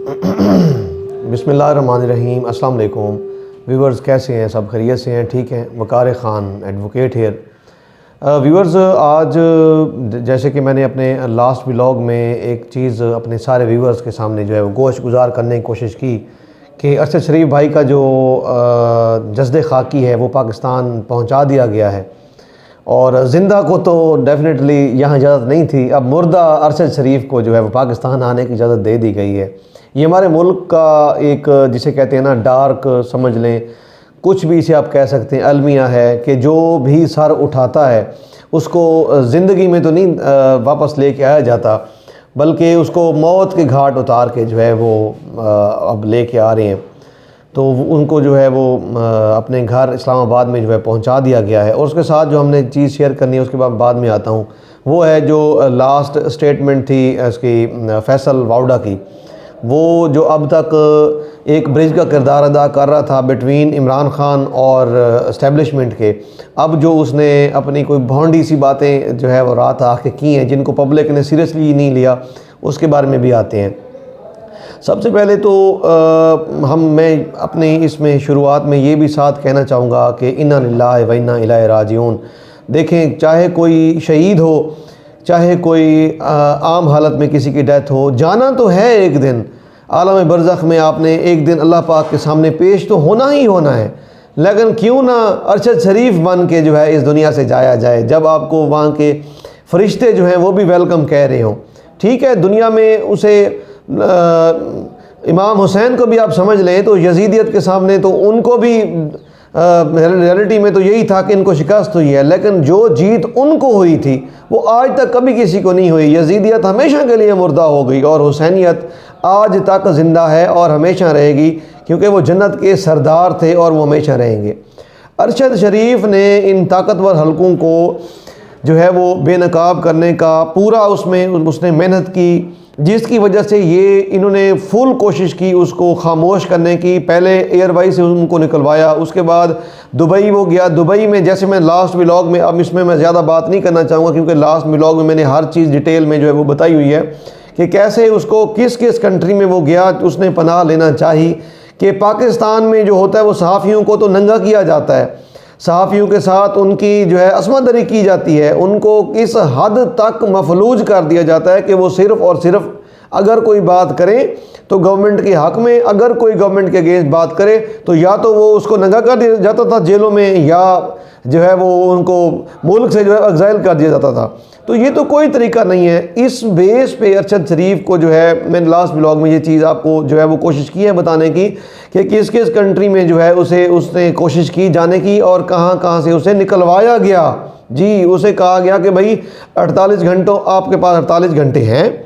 बिस्मिल्लाहिर्रहमानिर्रहीम। अस्सलाम वालेकुम व्यूवर्स, कैसे हैं? सब खैरियत से हैं? ठीक हैं। वक़ार ख़ान एडवोकेट हेयर। व्यूवर्स, आज जैसे कि मैंने अपने लास्ट व्लॉग में एक चीज़ अपने सारे व्यूवर्स के सामने जो है वो गोश गुजार करने की कोशिश की कि अरशद शरीफ भाई का जो जस्द खाकी है वो पाकिस्तान पहुंचा दिया गया है, और ज़िंदा को तो डेफिनेटली यहाँ इजाज़त नहीं थी। अब मुर्दा अरशद शरीफ को जो है वो पाकिस्तान आने की इजाज़त दे दी गई है। ये हमारे मुल्क का एक, जिसे कहते हैं ना, डार्क समझ लें, कुछ भी इसे आप कह सकते हैं, अलमिया है कि जो भी सर उठाता है उसको ज़िंदगी में तो नहीं वापस लेके आया जाता, बल्कि उसको मौत के घाट उतार के जो है वो अब लेके आ रहे हैं। तो उनको जो है वो अपने घर इस्लामाबाद में जो है पहुंचा दिया गया है। और उसके साथ जो हमने चीज़ शेयर करनी है उसके बाद में आता हूँ, वो है जो लास्ट स्टेटमेंट थी इसकी फैसल वाउडा की, वो जो अब तक एक ब्रिज का किरदार अदा कर रहा था बिटवीन इमरान खान और इस्टेब्लिशमेंट के, अब जो उसने अपनी कोई भौंडी सी बातें जो है वो रात आके की हैं जिनको पब्लिक ने सीरियसली नहीं लिया, उसके बारे में भी आते हैं। सबसे पहले तो मैं अपने इसमें शुरुआत में ये भी साथ कहना चाहूँगा कि इन्ना लिल्लाहि व इन्ना इलैहि राजिऊन। देखें, चाहे कोई शहीद हो, चाहे कोई आम हालत में किसी की डेथ हो, जाना तो है एक दिन। आलम बरज़ख में आपने एक दिन अल्लाह पाक के सामने पेश तो होना ही होना है, लेकिन क्यों ना अरशद शरीफ बन के जो है इस दुनिया से जाया जाए, जब आपको वहाँ के फरिश्ते जो हैं वो भी वेलकम कह रहे हों। ठीक है, दुनिया में उसे इमाम हुसैन को भी आप समझ लें तो यजीदियत के सामने तो उनको भी रियलिटी में तो यही था कि इनको शिकस्त हुई है, लेकिन जो जीत उनको हुई थी वो आज तक कभी किसी को नहीं हुई। यजीदियत हमेशा के लिए मुर्दा हो गई और हुसैनियत आज तक ज़िंदा है और हमेशा रहेगी, क्योंकि वो जन्नत के सरदार थे और वो हमेशा रहेंगे। अरशद शरीफ ने इन ताकतवर हलकों को जो है वो बेनकाब करने का पूरा उसने मेहनत की, जिसकी वजह से ये इन्होंने फुल कोशिश की उसको खामोश करने की। पहले एयरवाई से उनको निकलवाया, उसके बाद दुबई वो गया। दुबई में, जैसे मैं लास्ट व्लॉग में, अब इसमें मैं ज़्यादा बात नहीं करना चाहूँगा क्योंकि लास्ट व्लॉग में मैंने हर चीज़ डिटेल में जो है वो बताई हुई है कि कैसे उसको किस किस कंट्री में वो गया, उसने पनाह लेना चाहिए। कि पाकिस्तान में जो होता है वो सहाफ़ियों को तो नंगा किया जाता है, सहाफ़ियों के साथ उनकी जो है असमदरी की जाती है, उनको इस हद तक मफलूज कर दिया जाता है कि वो सिर्फ़ और सिर्फ अगर कोई बात करें तो गवर्नमेंट के हक़ में, अगर कोई गवर्नमेंट के अगेंस्ट बात करे तो या तो वो उसको नंगा कर दिया जाता था जेलों में, या जो है वो उनको मुल्क से जो है एग्ज़ाइल कर दिया जाता था। तो ये तो कोई तरीका नहीं है। इस बेस पे अरशद शरीफ को जो है, मैंने लास्ट ब्लॉग में ये चीज़ आपको जो है वो कोशिश की है बताने की कि किस किस कंट्री में जो है उसने कोशिश की जाने की और कहाँ कहाँ से उसे निकलवाया गया। जी, उसे कहा गया कि भाई 48 घंटों आपके पास 48 घंटे हैं,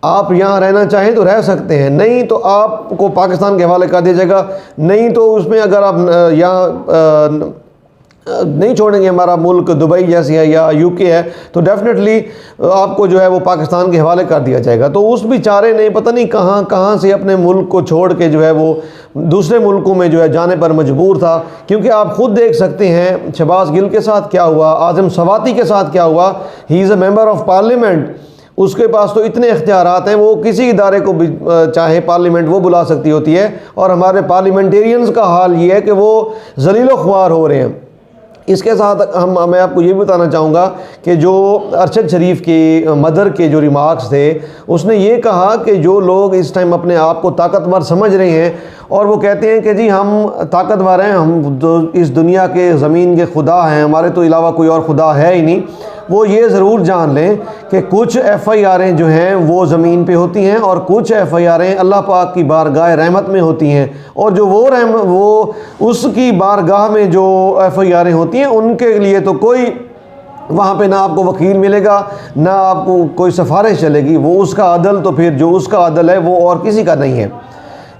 आप यहाँ रहना चाहें तो रह सकते हैं, नहीं तो आपको पाकिस्तान के हवाले कर दिया जाएगा। नहीं तो उसमें अगर आप यहाँ नहीं छोड़ेंगे हमारा मुल्क, दुबई जैसी है या यूके है, तो डेफिनेटली आपको जो है वो पाकिस्तान के हवाले कर दिया जाएगा। तो उस बेचारे ने पता नहीं कहाँ कहाँ से अपने मुल्क को छोड़ के जो है वो दूसरे मुल्कों में जो है जाने पर मजबूर था। क्योंकि आप ख़ुद देख सकते हैं शहबाज गिल के साथ क्या हुआ, आज़म सवाती के साथ क्या हुआ। He is a member of parliament, उसके पास तो इतने इख्तियारात हैं, वो किसी इदारे को भी चाहे पार्लियामेंट वो बुला सकती होती है। और हमारे पार्लियामेंटेरियंस का हाल ये है कि वो ज़लील ख्वार हो रहे हैं। इसके साथ मैं आपको ये भी बताना चाहूँगा कि जो अरशद शरीफ की मदर के जो रिमार्क्स थे, उसने ये कहा कि जो लोग इस टाइम अपने आप को ताकतवर समझ रहे हैं और वो कहते हैं कि जी हम ताकतवर हैं, हम इस दुनिया के ज़मीन के खुदा हैं, हमारे तो अलावा कोई और खुदा है ही नहीं, वो ये ज़रूर जान लें कि कुछ FIR'ें जो हैं वो ज़मीन पे होती हैं और कुछ FIR'ें अल्लाह पाक की बारगाह रहमत में होती हैं। और जो वो उसकी बारगाह में जो FIR'ें होती हैं उनके लिए तो कोई वहाँ पे ना आपको वकील मिलेगा, ना आपको कोई सिफारिश चलेगी। वो उसका अदल तो फिर जो उसका अदल है वो और किसी का नहीं है।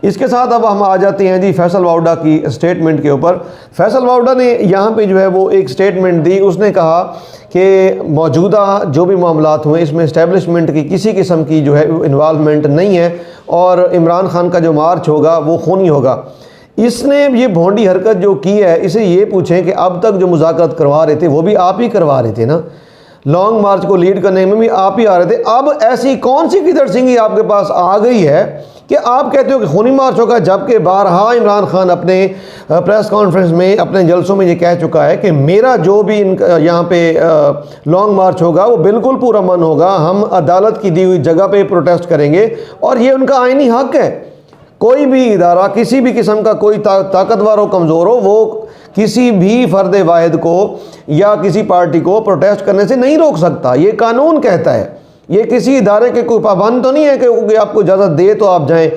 इसके साथ अब हम आ जाते हैं जी फैसल वाउडा की स्टेटमेंट के ऊपर। फैसल वाउडा ने यहाँ पे जो है वो एक स्टेटमेंट दी। उसने कहा कि मौजूदा जो भी मामलात हुए इसमें इस्टेब्लिशमेंट की किसी किस्म की जो है इन्वॉल्वमेंट नहीं है और इमरान खान का जो मार्च होगा वो खूनी होगा। इसने ये भोंडी हरकत जो की है, इसे ये पूछें कि अब तक जो मुज़ाकरात करवा रहे थे वो भी आप ही करवा रहे थे ना। लॉन्ग मार्च को लीड करने में भी आप ही आ रहे थे। अब ऐसी कौन सी गिदड़ सिंगी आपके पास आ गई है कि आप कहते हो कि खूनी मार्च होगा, जबकि बारहा इमरान खान अपने प्रेस कॉन्फ्रेंस में, अपने जलसों में ये कह चुका है कि मेरा जो भी यहाँ पे लॉन्ग मार्च होगा वो बिल्कुल पूरा मन होगा, हम अदालत की दी हुई जगह पे प्रोटेस्ट करेंगे और ये उनका आईनी हक है। कोई भी इदारा किसी भी किस्म का कोई ताकतवर हो कमज़ोर हो, वो किसी भी फ़र्द वाहिद को या किसी पार्टी को प्रोटेस्ट करने से नहीं रोक सकता, ये कानून कहता है। ये किसी इदारे के कोई पाबंद तो नहीं है कि आपको इजाज़त दे तो आप जाएं।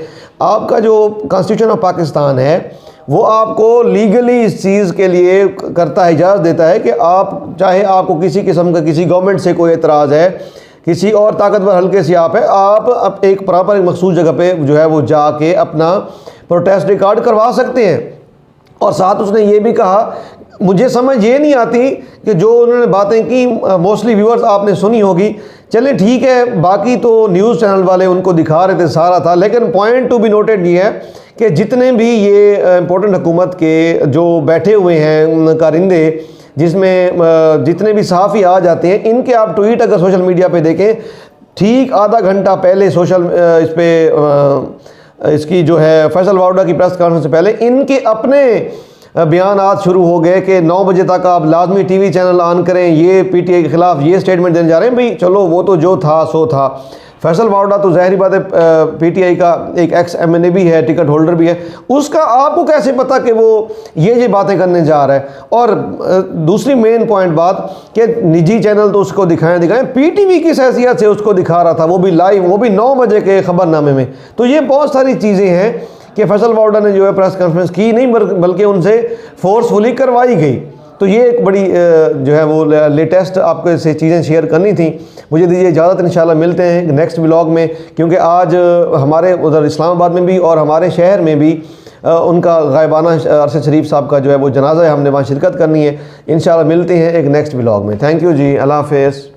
आपका जो कॉन्स्टिट्यूशन ऑफ पाकिस्तान है वो आपको लीगली इस चीज़ के लिए करता है, इजाज़त देता है कि आप चाहे आपको किसी किस्म का किसी गवर्नमेंट से कोई एतराज़ है, किसी और ताकतवर हल्के से आप है, आप एक प्रॉपर एक मखसूस जगह पे जो है वो जाके अपना प्रोटेस्ट रिकॉर्ड करवा सकते हैं। और साथ उसने ये भी कहा, मुझे समझ ये नहीं आती कि जो उन्होंने बातें की मोस्टली व्यूअर्स आपने सुनी होगी, चले ठीक है, बाकी तो न्यूज़ चैनल वाले उनको दिखा रहे थे सारा था, लेकिन पॉइंट टू बी नोटेड ये है कि जितने भी ये इम्पोर्टेंट हुकूमत के जो बैठे हुए हैं कारिंदे, जिसमें जितने भी सहाफ़ी आ जाते हैं, इनके आप ट्वीट अगर सोशल मीडिया पे देखें, ठीक आधा घंटा पहले इस पे इसकी जो है फैसल वाउडा की प्रेस कॉन्फ्रेंस से पहले इनके अपने बयानात शुरू हो गए कि 9 बजे तक आप लाजमी टीवी चैनल ऑन करें, ये पीटीआई के ख़िलाफ़ ये स्टेटमेंट देने जा रहे हैं। भाई चलो वो तो जो था सो था। फैसल वाउडा तो ज़ाहिर बात है पीटीआई का एक एक्स एमएनए भी है, टिकट होल्डर भी है, उसका आपको कैसे पता कि वो ये बातें करने जा रहा है। और दूसरी मेन पॉइंट बात कि निजी चैनल तो उसको दिखाएं, पीटीवी किस हैसियत से उसको दिखा रहा था, वो भी लाइव, वो भी 9 बजे के खबरनामे में। तो ये बहुत सारी चीज़ें हैं कि फैसल वाउडा ने जो है प्रेस कॉन्फ्रेंस की नहीं, बल्कि उनसे फोर्सफुली करवाई गई। तो ये एक बड़ी जो है वो लेटेस्ट आपको से चीज़ें शेयर करनी थी। मुझे दीजिए इजाज़त, इंशाल्लाह मिलते हैं नेक्स्ट व्लॉग में, क्योंकि आज हमारे उधर इस्लामाबाद में भी और हमारे शहर में भी उनका गायबाना अरशद शरीफ साहब का जो है वो जनाजा है, हमने वहाँ शिरकत करनी है। इंशाल्लाह मिलते हैं एक नेक्स्ट व्लॉग में। थैंक यू जी, अल्लाह हाफ़िज़।